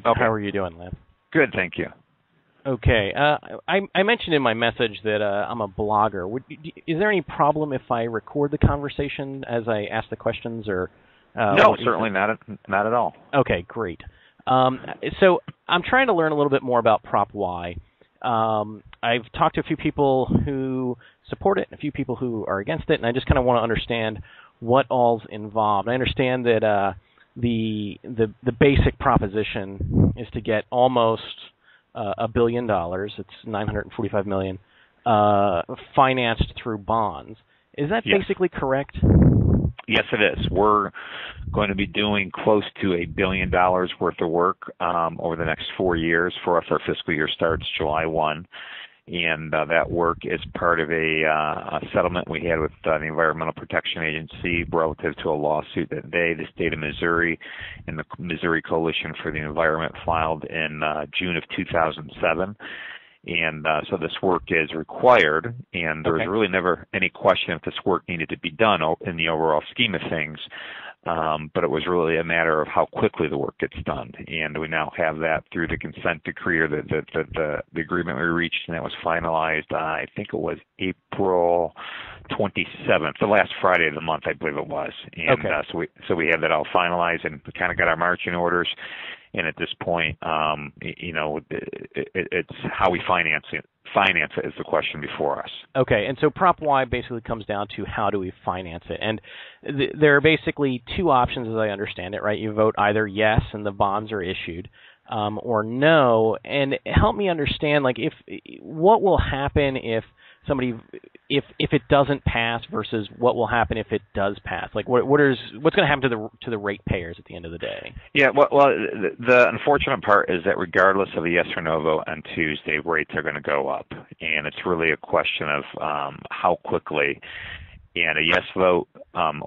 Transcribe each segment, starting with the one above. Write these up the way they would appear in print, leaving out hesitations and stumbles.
How are you doing, Lance? Good, thank you. Okay. I mentioned in my message that I'm a blogger. Is there any problem if I record the conversation as I ask the questions, or? No, certainly not at all. Okay, great. So I'm trying to learn a little bit more about Prop Y. I've talked to a few people who support it, and a few people who are against it, and I just kind of want to understand what all's involved. I understand that the basic proposition is to get almost $1 billion. It's $945 million financed through bonds. Is that basically correct? Yes, it is. We're going to be doing close to $1 billion worth of work over the next 4 years. For us, our fiscal year starts July 1, and that work is part of a settlement we had with the Environmental Protection Agency relative to a lawsuit that the state of Missouri, and the Missouri Coalition for the Environment filed in June of 2007. And so this work is required, and there was really never any question if this work needed to be done in the overall scheme of things, but it was really a matter of how quickly the work gets done. And we now have that through the consent decree, or the agreement we reached, and that was finalized, I think it was April 27th, the last Friday of the month, I believe it was. And so we have that all finalized, and we kind of got our marching orders. And at this point, it's how we finance it. Finance it is the question before us. Okay, and so Prop Y basically comes down to how do we finance it. And there are basically two options, as I understand it, right? You vote either yes and the bonds are issued, or no. And help me understand, like, what will happen if it doesn't pass versus what will happen if it does pass? Like, what's going to happen to the ratepayers at the end of the day? Yeah, well, the unfortunate part is that regardless of a yes or no vote on Tuesday, rates are going to go up, and it's really a question of how quickly. And a yes vote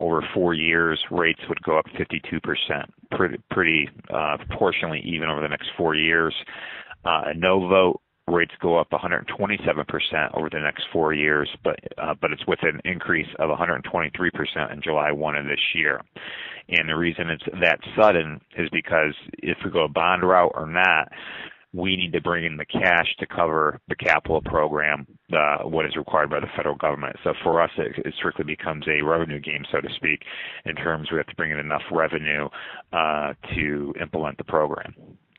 over 4 years, rates would go up 52%, pretty proportionally even over the next 4 years. A no vote, rates go up 127% over the next 4 years, but it's with an increase of 123% in July 1 of this year. And the reason it's that sudden is because if we go a bond route or not, we need to bring in the cash to cover the capital program, what is required by the federal government. So for us, it strictly becomes a revenue game, so to speak, in terms we have to bring in enough revenue to implement the program.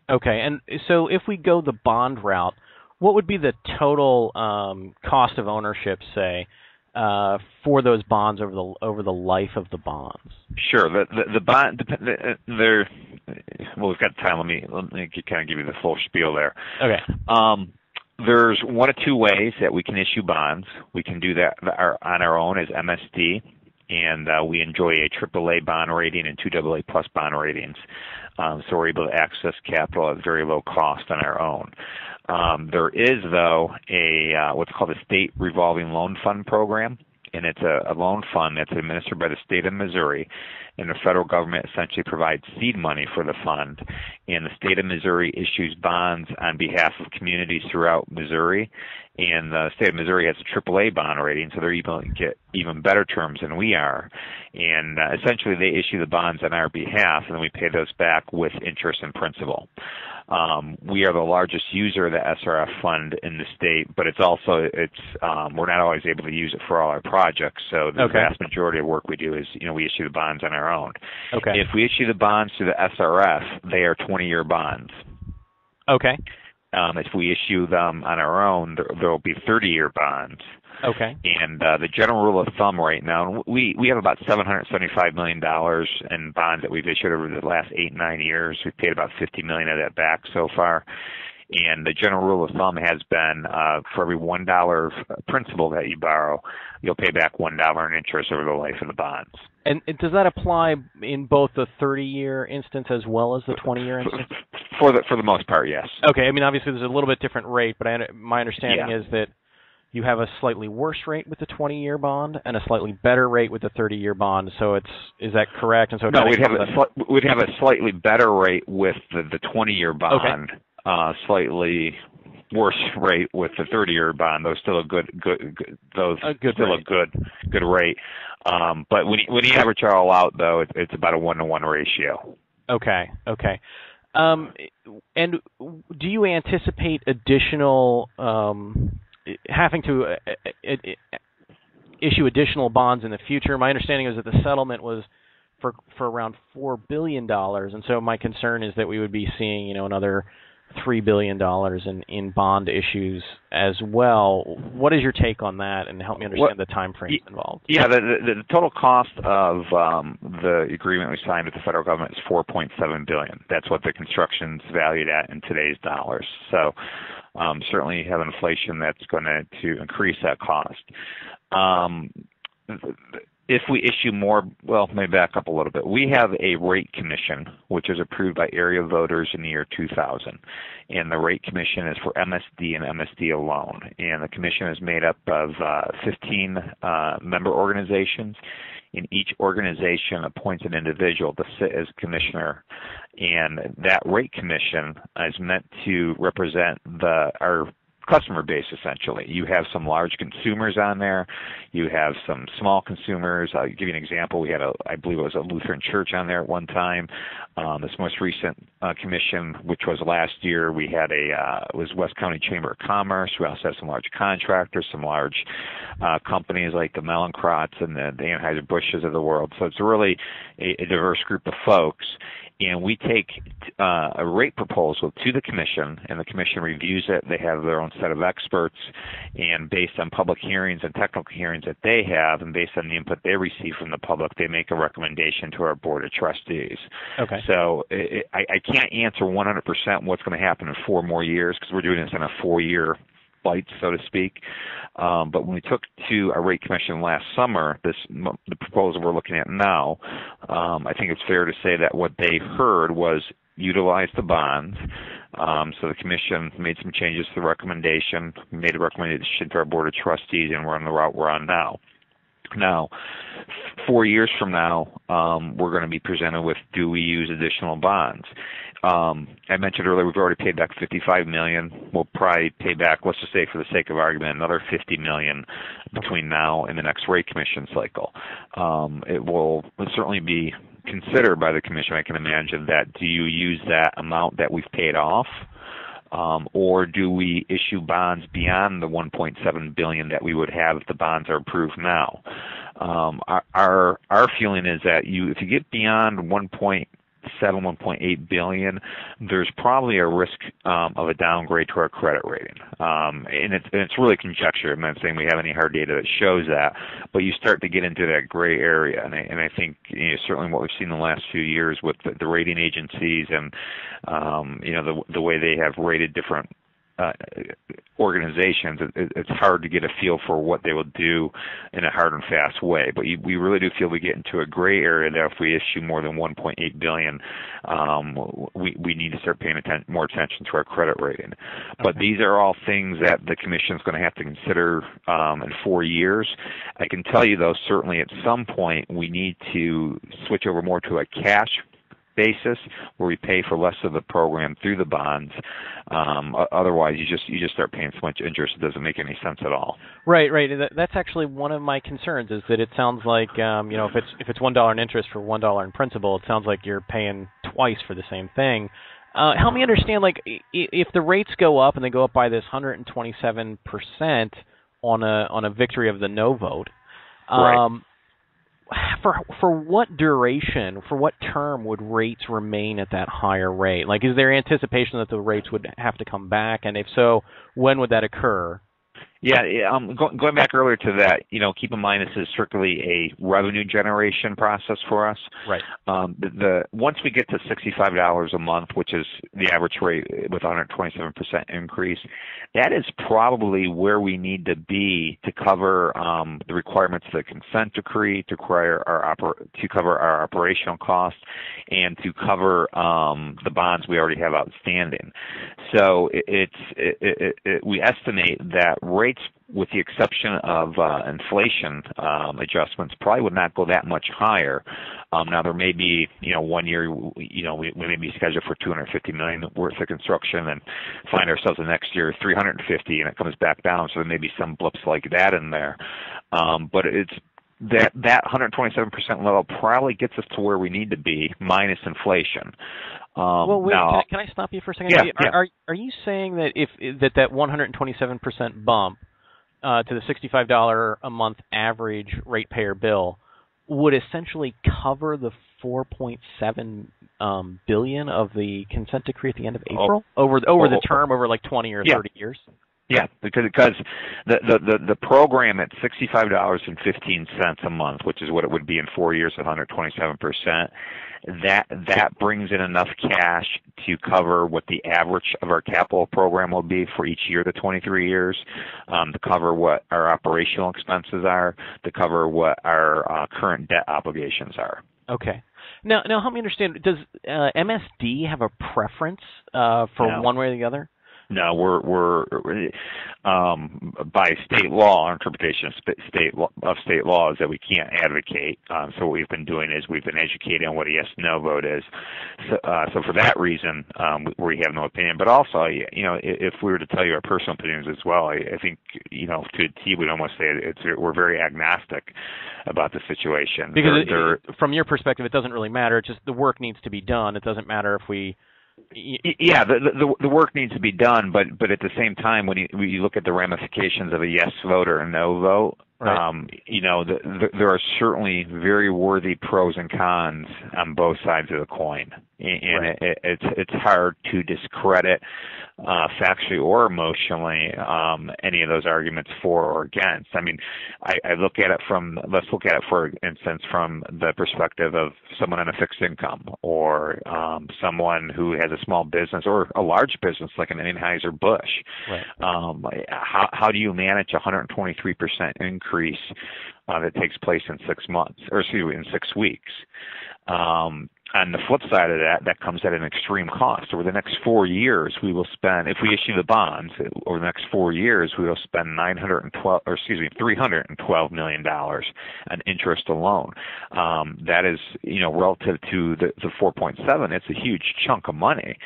Okay, and so if we go the bond route, what would be the total cost of ownership, say, for those bonds over the life of the bonds? Sure. The bond, well, we've got time. Let me kind of give you the full spiel there. Okay. There's one of two ways that we can issue bonds. We can do that on our own as MSD, and we enjoy a AAA bond rating and 2 AA plus bond ratings. So we're able to access capital at very low cost on our own. There is, though, what's called a state revolving loan fund program, and it's a loan fund that's administered by the state of Missouri, and the federal government essentially provides seed money for the fund, and the state of Missouri issues bonds on behalf of communities throughout Missouri, and the state of Missouri has a AAA bond rating, so they're able to get even better terms than we are, and essentially they issue the bonds on our behalf, and then we pay those back with interest and principal. We are the largest user of the SRF fund in the state, but we're not always able to use it for all our projects. So the vast majority of work we do is, we issue the bonds on our own. Okay. If we issue the bonds through the SRF, they are 20-year bonds. Okay. If we issue them on our own, there will be 30-year bonds. Okay. And the general rule of thumb right now, we have about $775 million in bonds that we've issued over the last 8-9 years. We've paid about $50 million of that back so far. And the general rule of thumb has been for every $1 of principal that you borrow, you'll pay back $1 in interest over the life of the bonds. And does that apply in both the 30-year instance as well as the 20-year instance? For the most part, yes. Okay. I mean, obviously there's a little bit different rate, but my understanding is that you have a slightly worse rate with the 20-year bond and a slightly better rate with the 30-year bond. So is that correct? And so no, we'd have a slightly better rate with the 20-year bond. Okay. Slightly worse rate with the 30-year bond. Those still a good rate. But when you average it all out, though, it's about a 1-to-1 ratio. Okay. And do you anticipate additional having to issue additional bonds in the future? My understanding is that the settlement was for around $4 billion, and so my concern is that we would be seeing another $3 billion in bond issues as well. What is your take on that, and help me understand the time frames involved? Yeah, the total cost of the agreement we signed with the federal government is $4.7 billion. That's what the construction's valued at in today's dollars. So certainly you have inflation that's going to increase that cost. If we issue more, well, let me back up a little bit. We have a rate commission, which is approved by area voters in the year 2000. And the rate commission is for MSD and MSD alone. And the commission is made up of 15 member organizations. And each organization appoints an individual to sit as commissioner. And that rate commission is meant to represent our customer base, essentially. You have some large consumers on there. You have some small consumers. I'll give you an example. We had I believe it was a Lutheran church on there at one time. This most recent commission, which was last year, we had it was West County Chamber of Commerce. We also have some large contractors, some large companies like the Mellencrots and the Anheuser-Busch's of the world. So it's really a diverse group of folks. And we take a rate proposal to the commission, and the commission reviews it. They have their own set of experts, and based on public hearings and technical hearings that they have, and based on the input they receive from the public, they make a recommendation to our board of trustees. Okay. So I can't answer 100% what's going to happen in 4 more years, because we're doing this in a 4-year bite, so to speak. But when we took to our rate commission last summer, the proposal we're looking at now, I think it's fair to say that what they heard was utilize the bonds. So the commission made some changes to the recommendation, made a recommendation to our board of trustees, and we're on the route we're on now. Now, 4 years from now, we're going to be presented with, do we use additional bonds? I mentioned earlier we've already paid back $55 million. We'll probably pay back, let's just say for the sake of argument, another $50 million between now and the next rate commission cycle. It will certainly be considered by the commission, I can imagine, that do you use that amount that we've paid off? Or do we issue bonds beyond the $1.7 billion that we would have if the bonds are approved now? Our feeling is that if you get beyond 1.8 billion, there's probably a risk of a downgrade to our credit rating. And it's really conjecture. I'm not saying we have any hard data that shows that, but you start to get into that gray area. And I think certainly what we've seen in the last few years with the rating agencies and the way they have rated different organizations, it's hard to get a feel for what they will do in a hard and fast way. But we really do feel we get into a gray area that if we issue more than $1.8 billion, we need to start paying more attention to our credit rating. But these are all things that the commission is going to have to consider in 4 years. I can tell you, though, certainly at some point we need to switch over more to a cash basis where we pay for less of the program through the bonds. Otherwise, you just start paying so much interest, it doesn't make any sense at all. Right. That's actually one of my concerns, is that it sounds like if it's $1 in interest for $1 in principal, it sounds like you're paying twice for the same thing. Help me understand, like, if the rates go up and they go up by this 127% on a victory of the no vote. Right. For what duration, for what term would rates remain at that higher rate? Like, is there anticipation that the rates would have to come back? And if so, when would that occur? Yeah, going back earlier to that, keep in mind this is strictly a revenue generation process for us. Right. Once we get to $65 a month, which is the average rate with 127% increase, that is probably where we need to be to cover the requirements of the consent decree, to cover our operational costs, and to cover the bonds we already have outstanding. So we estimate that rates, with the exception of inflation adjustments, probably would not go that much higher. Now there may be, 1 year, we may be scheduled for $250 million worth of construction and find ourselves the next year 350, and it comes back down. So there may be some blips like that in there. But it's that 127% level probably gets us to where we need to be minus inflation. Well, wait, now, can I stop you for a second? Yeah. Are you saying that if that 127% bump to the $65 a month average ratepayer bill would essentially cover the $4.7 billion of the consent decree at the end of April over the term over like 20 or 30 years? Yeah, because the program at $65.15 a month, which is what it would be in 4 years at 127%, that brings in enough cash to cover what the average of our capital program will be for each year, the 23 years, to cover what our operational expenses are, to cover what our current debt obligations are. Okay. Now help me understand. Does MSD have a preference for one way or the other? No, we're by state law, our interpretation of state law is that we can't advocate. So what we've been doing is we've been educating on what a yes/no vote is. So for that reason, we have no opinion. But also, if we were to tell you our personal opinions as well, I think to a T, we'd almost say we're very agnostic about the situation. Because from your perspective, it doesn't really matter. It's just the work needs to be done. It doesn't matter if we. Yeah, the work needs to be done, but at the same time, when you look at the ramifications of a yes vote or a no vote, right. There are certainly very worthy pros and cons on both sides of the coin, and right. It's hard to discredit factually or emotionally any of those arguments for or against. I mean, I look at it let's look at it for instance from the perspective of someone on a fixed income or someone who has a small business or a large business like an Anheuser-Busch. Right. How do you manage a 123% increase that takes place in 6 months, or excuse me, in 6 weeks? On the flip side of that comes at an extreme cost. Over the next 4 years, we will spend, if we issue the bonds, over the next 4 years, we will spend $312 million on interest alone. That is, relative to the 4.7, it's a huge chunk of money.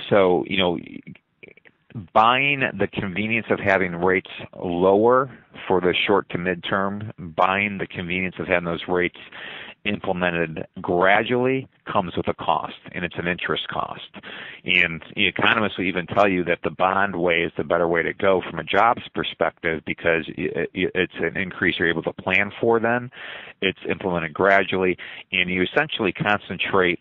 So, buying the convenience of having rates lower for the short to midterm, buying the convenience of having those rates implemented gradually comes with a cost, and it's an interest cost. And the economists will even tell you that the bond way is the better way to go from a jobs perspective because it's an increase you're able to plan for then. It's implemented gradually, and you essentially concentrate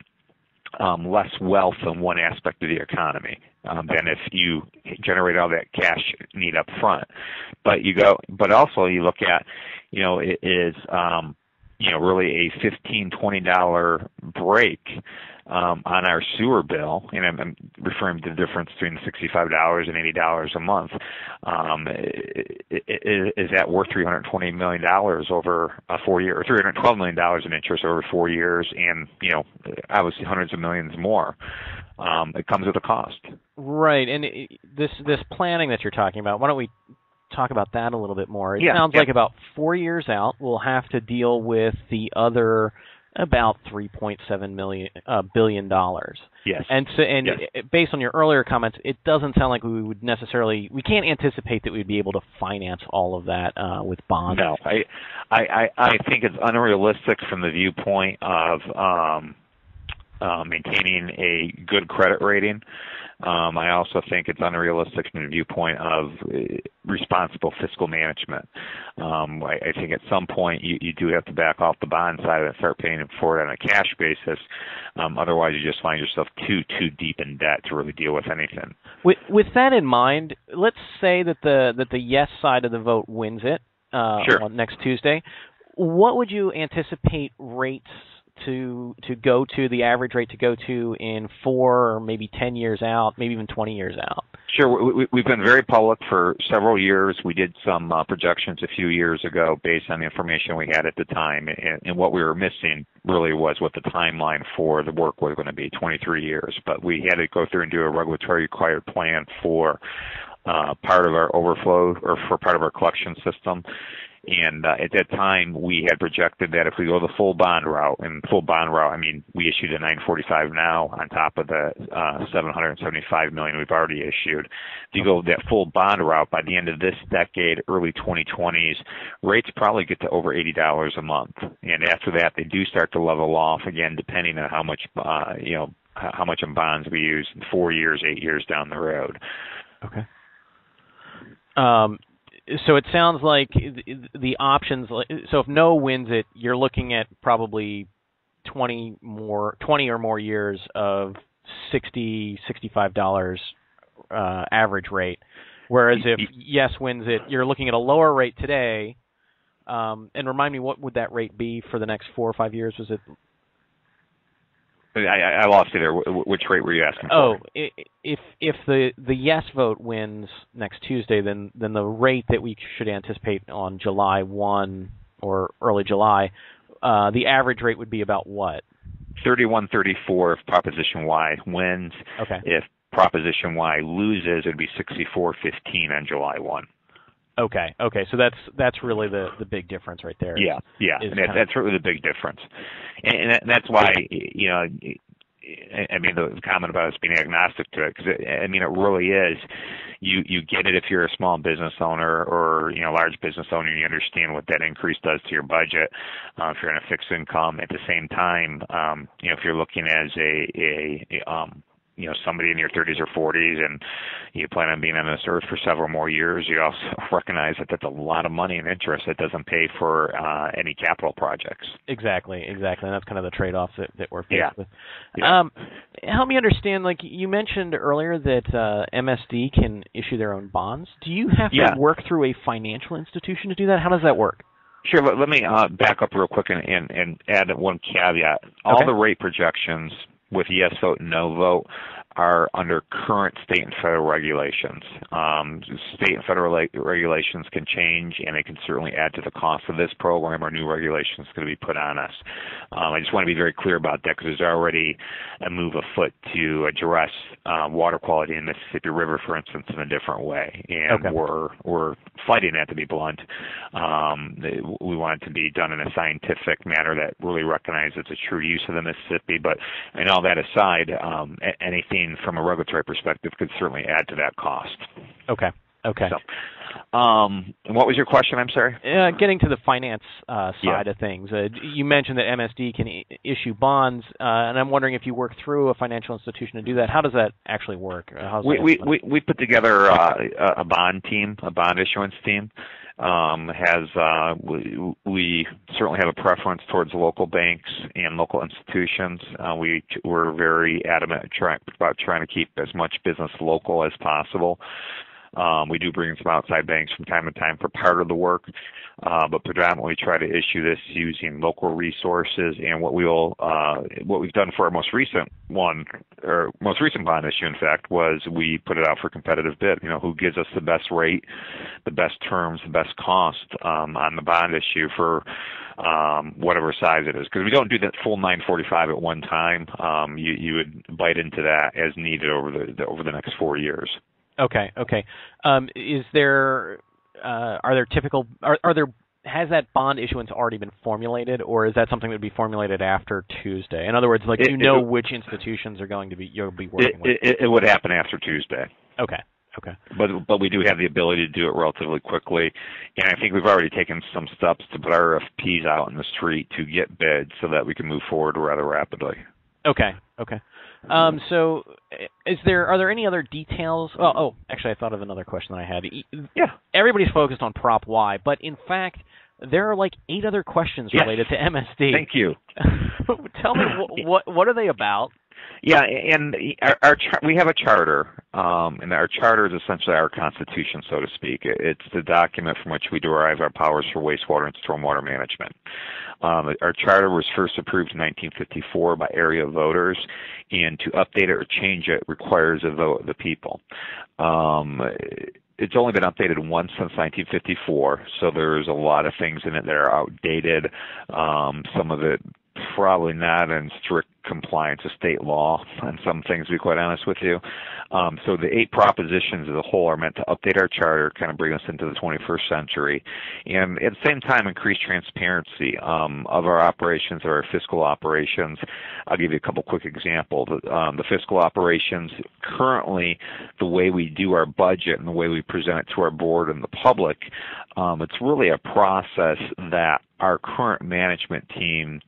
less wealth in one aspect of the economy than if you generate all that cash need up front. But also you look at, it is really a $15-$20 break on our sewer bill, and I'm referring to the difference between $65 and $80 a month. Is that worth $320 million over 4 years, or $312 million in interest over 4 years, and obviously hundreds of millions more? It comes with a cost. Right, and this planning that you're talking about, why don't we talk about that a little bit more? It sounds like about 4 years out, we'll have to deal with the other about $3.7 billion. Yes. And so, based on your earlier comments, it doesn't sound like we can't anticipate that we'd be able to finance all of that with bonds. No, I think it's unrealistic from the viewpoint of maintaining a good credit rating. I also think it's unrealistic from the viewpoint of responsible fiscal management. I think at some point you do have to back off the bond side and start paying for it on a cash basis. Otherwise, you just find yourself too deep in debt to really deal with anything. With that in mind, let's say that the yes side of the vote wins it on next Tuesday. What would you anticipate rates to go to, the average rate to go to in 4 or maybe 10 years out, maybe even 20 years out? Sure. We've been very public for several years. We did some projections a few years ago based on the information we had at the time, and what we were missing really was what the timeline for the work was going to be, 23 years. But we had to go through and do a regulatory required plan for part of our overflow or for part of our collection system. And at that time, we had projected that if we go the full bond route, I mean, we issued a 945 now on top of the 775 million we've already issued. If you go that full bond route, by the end of this decade, early 2020s, rates probably get to over $80 a month. And after that, they do start to level off again, depending on how much, how much in bonds we use in 4 years, 8 years down the road. Okay. So it sounds like the options. So if no wins it, you're looking at probably 20 or more years of $65 average rate. Whereas if yes wins it, you're looking at a lower rate today. And remind me, what would that rate be for the next 4 or 5 years? Was it? I lost you there. Which rate were you asking for? Oh, if the yes vote wins next Tuesday, then the rate that we should anticipate on July 1 or early July, the average rate would be about what? 31.34 if Proposition Y wins. Okay. If Proposition Y loses, it would be 64.15 on July 1. Okay. So that's really the big difference right there. Yeah. That's really the big difference, and that's why I mean the comment about us being agnostic to it, because it really is. You get it if you're a small business owner or a large business owner, and you understand what that increase does to your budget. If you're in a fixed income, at the same time, if you're looking as somebody in your 30s or 40s and you plan on being on this earth for several more years, you also recognize that that's a lot of money and interest that doesn't pay for any capital projects. Exactly. And that's kind of the trade-off that we're faced with. Yeah. Help me understand, like you mentioned earlier that MSD can issue their own bonds. Do you have to work through a financial institution to do that? How does that work? Sure. Let me back up real quick and add one caveat. All the rate projections with yes vote and no vote are under current state and federal regulations. State and federal regulations can change, and they can certainly add to the cost of this program or new regulations going to be put on us. I just want to be very clear about that because there's already a move afoot to address water quality in the Mississippi River, for instance, in a different way, and we're fighting that, to be blunt. We want it to be done in a scientific manner that really recognizes the true use of the Mississippi. But and all that aside, anything from a regulatory perspective could certainly add to that cost. Okay. So, and what was your question? I'm sorry. Getting to the finance side of things, you mentioned that MSD can issue bonds, and I'm wondering if you work through a financial institution to do that. How does that actually work? We put together a bond team, a bond issuance team. We certainly have a preference towards local banks and local institutions. We're very adamant about trying to keep as much business local as possible. We do bring in some outside banks from time to time for part of the work, but predominantly try to issue this using local resources. And what we've done for our most recent bond issue, in fact, was we put it out for competitive bid. Who gives us the best rate, the best terms, the best cost on the bond issue for whatever size it is. Because we don't do that full 945 at one time. You would bite into that as needed over the next 4 years. Okay. Is there has that bond issuance already been formulated, or is that something that would be formulated after Tuesday? In other words, which institutions you'll be working with? It would happen after Tuesday. Okay. But we do have the ability to do it relatively quickly, and I think we've already taken some steps to put RFPs out in the street to get bids so that we can move forward rather rapidly. Okay. So, are there any other details? Actually, I thought of another question that I had. Yeah. Everybody's focused on Prop Y, but in fact, there are like 8 other questions related to MSD. Thank you. Tell me, what are they about? Yeah, and we have a charter, and our charter is essentially our constitution, so to speak. It's the document from which we derive our powers for wastewater and stormwater management. Our charter was first approved in 1954 by area voters, and to update it or change it requires a vote of the people. It's only been updated once since 1954, so there's a lot of things in it that are outdated. Some of it probably not in strict compliance with state law on some things, to be quite honest with you. So the 8 propositions as a whole are meant to update our charter, kind of bring us into the 21st century, and at the same time increase transparency of our operations, of our fiscal operations. I'll give you a couple quick examples. The fiscal operations, currently the way we do our budget and the way we present it to our board and the public, it's really a process that our current management team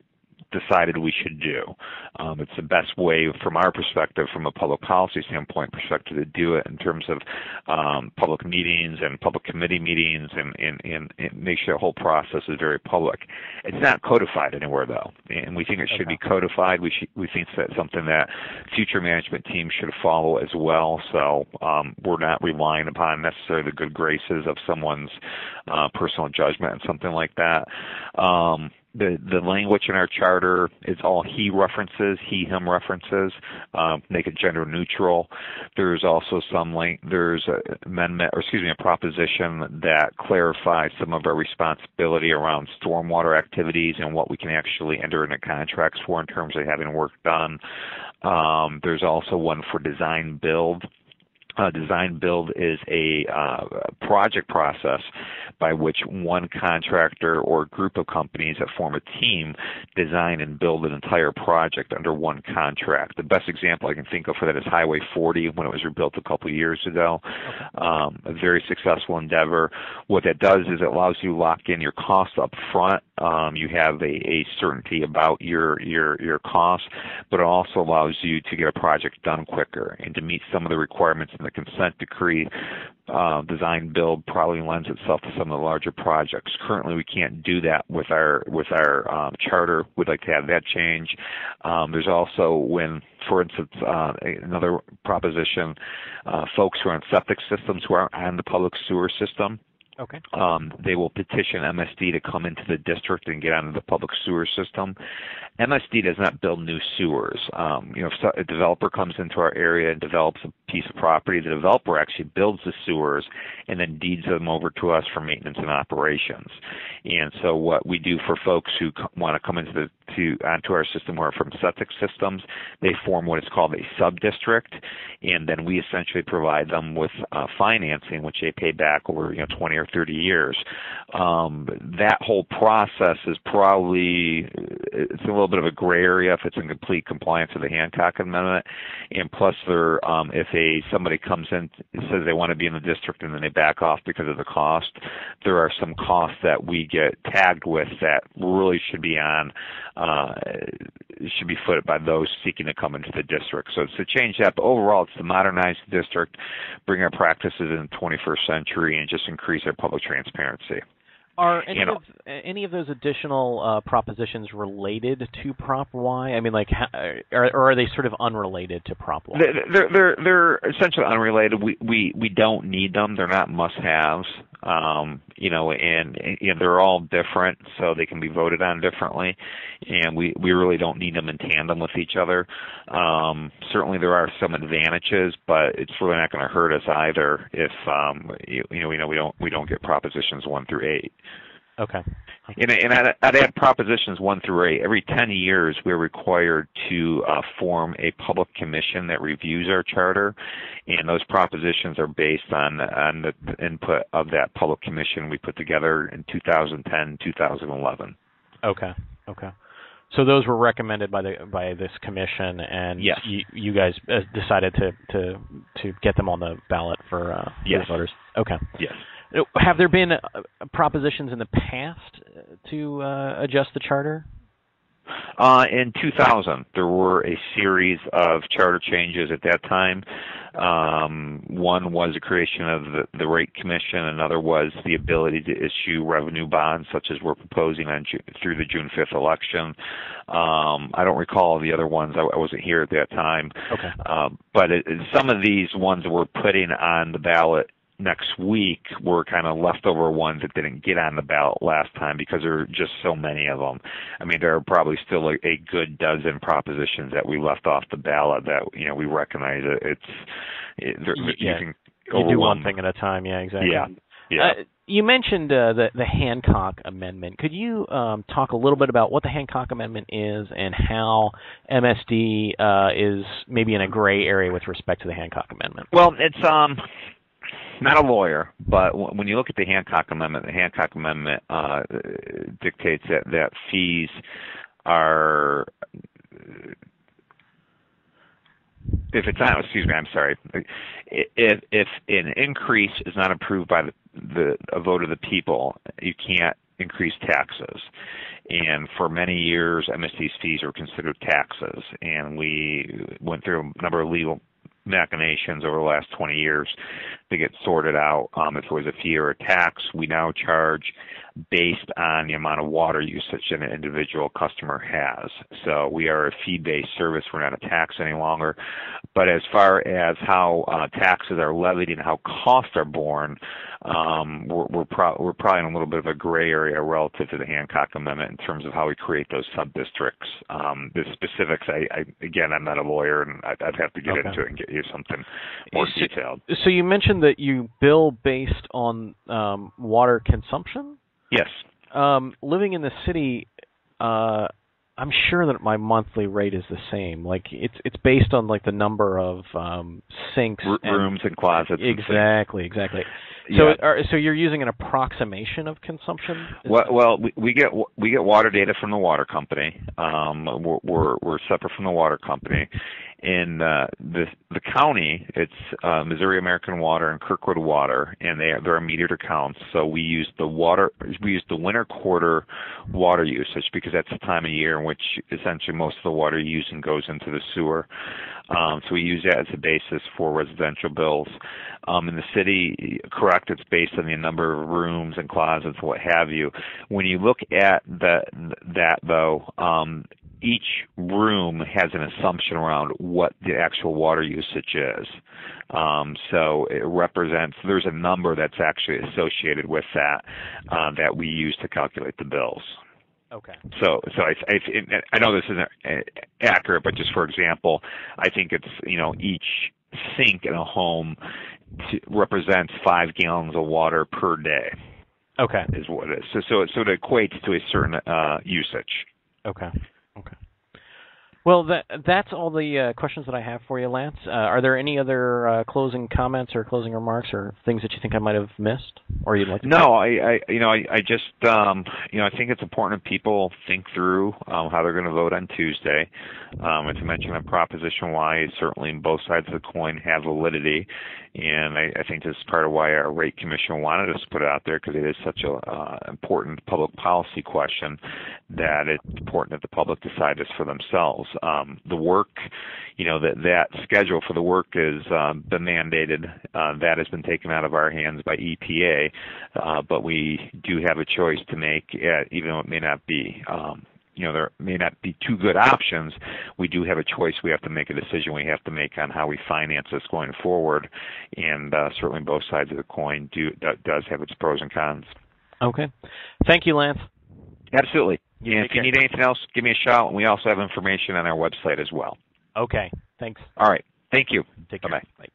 decided we should do. It's the best way from our perspective, from a public policy standpoint perspective, to do it in terms of public meetings and public committee meetings and make sure the whole process is very public. It's not codified anywhere, though, and we think it should be codified. We think that's something that future management teams should follow as well, so we're not relying upon necessarily the good graces of someone's personal judgment and something like that. The language in our charter is all he references, him references, make it gender neutral. There's also there's an amendment, a proposition that clarifies some of our responsibility around stormwater activities and what we can actually enter into contracts for in terms of having work done. There's also one for design build. Design build is a project process by which one contractor or group of companies that form a team design and build an entire project under one contract. The best example I can think of for that is Highway 40 when it was rebuilt a couple of years ago. A very successful endeavor. What that does is it allows you to lock in your costs up front. You have a certainty about your costs, but it also allows you to get a project done quicker and to meet some of the requirements in the consent decree. Design build probably lends itself to some of the larger projects. Currently, we can't do that with our charter. We'd like to have that change. There's also when, for instance, another proposition, folks who are on septic systems who aren't on the public sewer system. They will petition MSD to come into the district and get onto the public sewer system. MSD does not build new sewers. If a developer comes into our area and develops a piece of property, the developer actually builds the sewers and then deeds them over to us for maintenance and operations. And so what we do for folks who want to come onto our system or from septic systems, they form what is called a sub-district, and then we essentially provide them with financing, which they pay back over 20 or 30 years. That whole process is it's a little bit of a gray area if it's in complete compliance with the Hancock Amendment, and plus if somebody comes in and says they want to be in the district and then they back off because of the cost, there are some costs that we get tagged with that really should be footed by those seeking to come into the district. So it's to change that, but overall it's to modernize the district, bring our practices in the 21st century, and just increase our public transparency. Are any of those additional propositions related to Prop Y? I mean, or are they sort of unrelated to Prop Y? They're essentially unrelated. We don't need them. They're not must-haves. And they're all different, so they can be voted on differently. And we really don't need them in tandem with each other. Certainly, there are some advantages, but it's really not going to hurt us either if we don't get propositions 1 through 8. Okay. And I'd add propositions 1 through 8. Every 10 years, we're required to form a public commission that reviews our charter, and those propositions are based on the input of that public commission we put together in 2010, 2011. Okay. So those were recommended by this commission, and yes. you guys decided to get them on the ballot for yes. voters. Okay. Yes. Have there been propositions in the past to adjust the charter? In 2000, there were a series of charter changes at that time. One was the creation of the rate commission. Another was the ability to issue revenue bonds, such as we're proposing through the June 5th election. I don't recall the other ones. I wasn't here at that time. Okay. But some of these ones that we're putting on the ballot next week were kind of leftover ones that didn't get on the ballot last time because there are just so many of them. I mean, there are probably still a good dozen propositions that we left off the ballot that we recognize you do one thing at a time. Yeah, exactly. Yeah. You mentioned the Hancock Amendment. Could you talk a little bit about what the Hancock Amendment is and how MSD is maybe in a gray area with respect to the Hancock Amendment? Well, it's not a lawyer, but when you look at the Hancock Amendment dictates that fees are, if it's not, if an increase is not approved by a vote of the people, you can't increase taxes. And for many years, MSD's fees were considered taxes, and we went through a number of legal machinations over the last 20 years to get sorted out. If it was a fee or a tax, we now charge based on the amount of water usage an individual customer has. So we are a fee-based service. We're not a tax any longer. But as far as how taxes are levied and how costs are borne, we're probably in a little bit of a gray area relative to the Hancock Amendment in terms of how we create those sub-districts. The specifics, again, I'm not a lawyer, and I'd have to get into it and get you something more detailed. So you mentioned that you bill based on water consumption? Yes. Living in the city, I'm sure that my monthly rate is the same. Like it's based on like the number of sinks, rooms and closets. Exactly. So, so you're using an approximation of consumption? Well, we get water data from the water company. We're separate from the water company. In the county, it's Missouri American Water and Kirkwood Water, and they're metered accounts. So we use the winter quarter water usage because that's the time of year in which essentially most of the water used goes into the sewer. So we use that as a basis for residential bills. In the city, correct, it's based on the number of rooms and closets, what have you. When you look at that though, each room has an assumption around what the actual water usage is. So it represents, there's a number that's actually associated with that that we use to calculate the bills. Okay. So I know this isn't accurate, but just for example, I think it's, each sink in a home represents 5 gallons of water per day. Okay. Is what it is. So it equates to a certain usage. Okay. Well, that's all the questions that I have for you, Lance. Are there any other closing comments or closing remarks or things that you think I might have missed, or you'd like to? No, I just I think it's important that people think through how they're going to vote on Tuesday. As I mentioned, on Proposition Y, certainly both sides of the coin have validity, and I think this is part of why our rate commission wanted us to put it out there, because it is such a important public policy question that it's important that the public decide this for themselves. The work, that schedule for the work has been mandated. That has been taken out of our hands by EPA, but we do have a choice to make, even though it may not be. There may not be two good options. We do have a choice. We have to make a decision we have to make on how we finance this going forward, and certainly both sides of the coin does have its pros and cons. Okay. Thank you, Lance. Absolutely. And if you need anything else, give me a shout. And we also have information on our website as well. Okay. Thanks. All right. Thank you. Take care. Bye-bye. Bye.